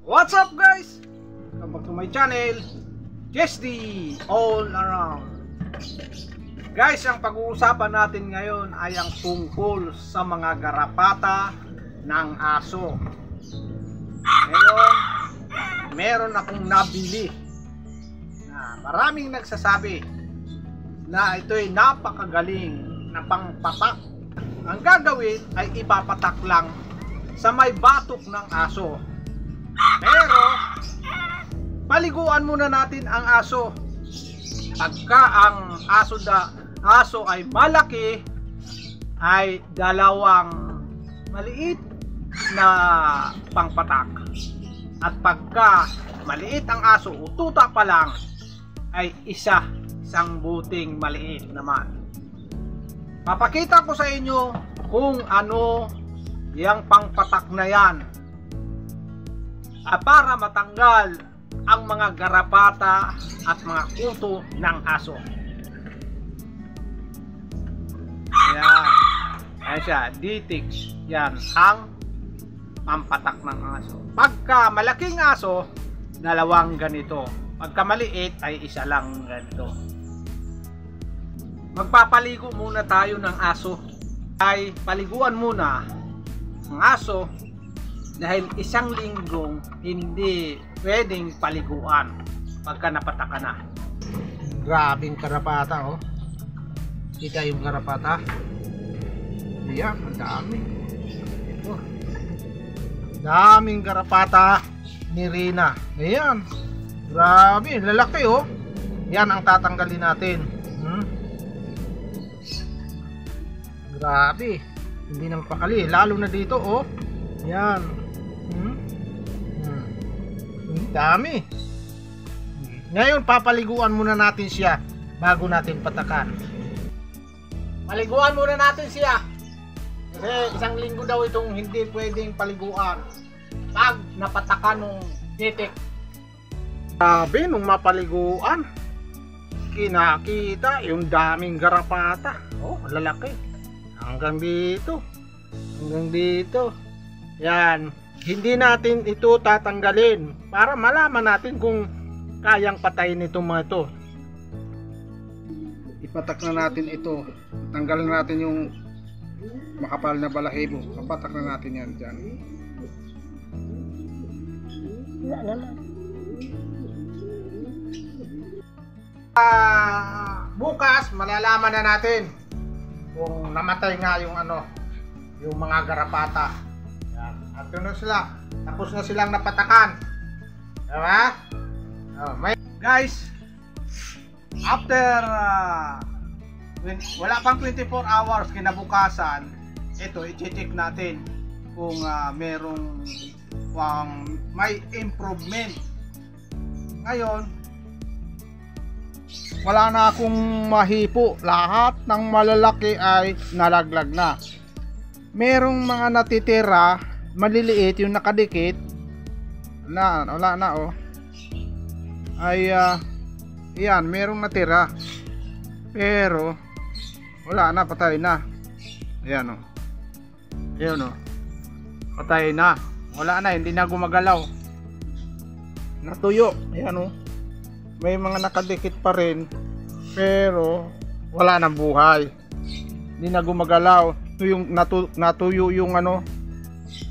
What's up guys? Welcome back to my channel, Jesdy All Around. Guys, ang pag-uusapan natin ngayon ay ang tungkol sa mga garapata ng aso. Ngayon, meron akong nabili na maraming nagsasabi na ito'y napakagaling na pangpatak. Ang gagawin ay ipapatak lang sa may batok ng aso. Pero paliguan muna natin ang aso. Pagka ang aso ay malaki, ay dalawang maliit na pangpatak. At pagka maliit ang aso, ututa pa lang, ay isang buting maliit naman. Papakita ko sa inyo kung ano yung pangpatak na yan para matanggal ang mga garapata at mga kuto ng aso. Ayan. Ayan siya, D-Tix. Yan ang pampatak ng aso. Pagka malaking aso, dalawang ganito. Pagka maliit ay isa lang ganito. Magpapaligo muna tayo ng aso. Ay paliguan muna ang aso dahil isang linggong hindi pwedeng paliguan pagka napataka na. Grabing karapata, oh. Kita yung karapata. Ayan, ang dami. Oh. Daming karapata ni Rina. Ayan. Grabe, lalaki, oh. Yan ang tatanggalin natin. Grabe. Hindi nang pakali, lalo na dito, oh. Yan. Dami. Ngayon papaliguan muna natin siya bago natin patakan. Paliguan muna natin siya. Kasi isang linggo daw itong hindi pwedeng paliguan pag napatakan ng D-Tix. Sabi nung mapaliguan, kinakita yung daming garapata. Oh, lalaki. Hanggang dito. Hanggang dito. Yan. Hindi natin ito tatanggalin para malaman natin kung kayang patayin itong mga ito. Ipatak na natin ito. Tanggalin natin yung makapal na balahibo. Papatak na natin yan dyan. Bukas malalaman na natin kung namatay nga yung yung mga garapata. At yun sila, tapos na silang napatakan. Diba? Guys, after wala pang 24 hours kinabukasan, ito i-check natin kung merong may improvement. Ngayon, wala na akong mahipo. Lahat ng malalaki ay nalaglag na. Merong mga natitira maliliit yung nakadikit wala na, oh. Ay yan, merong natira pero wala na, patay na. Ayan, oh. Ayan, oh. Patay na, wala na, hindi na gumagalaw, natuyo. Ayan, oh. May mga nakadikit pa rin pero wala na buhay, hindi na gumagalaw. Yung natuyo yung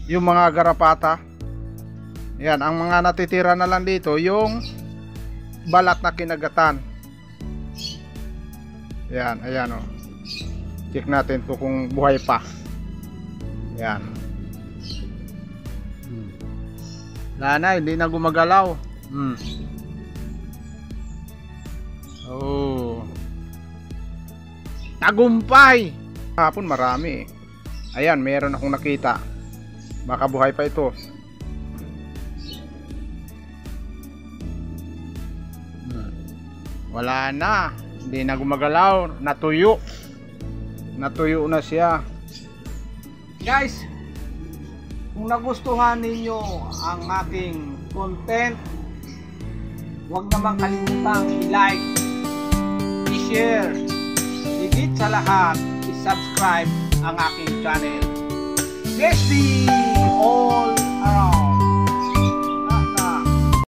yung mga garapata. Yan, ang mga natitira na lang dito yung balat na kinagatan. Yan, ayan, oh. Check natin to kung buhay pa. Yan. Wala na, hindi na gumagalaw. Oh. Tagumpay. Hapon marami. Ayan, meron akong nakita. Baka buhay pa ito. Wala na, hindi na gumagalaw, natuyo na siya. Guys, kung nagustuhan ninyo ang aking content, huwag naman kalimutang i-like, i-share, higit sa lahat i-subscribe ang aking channel, Jesdy All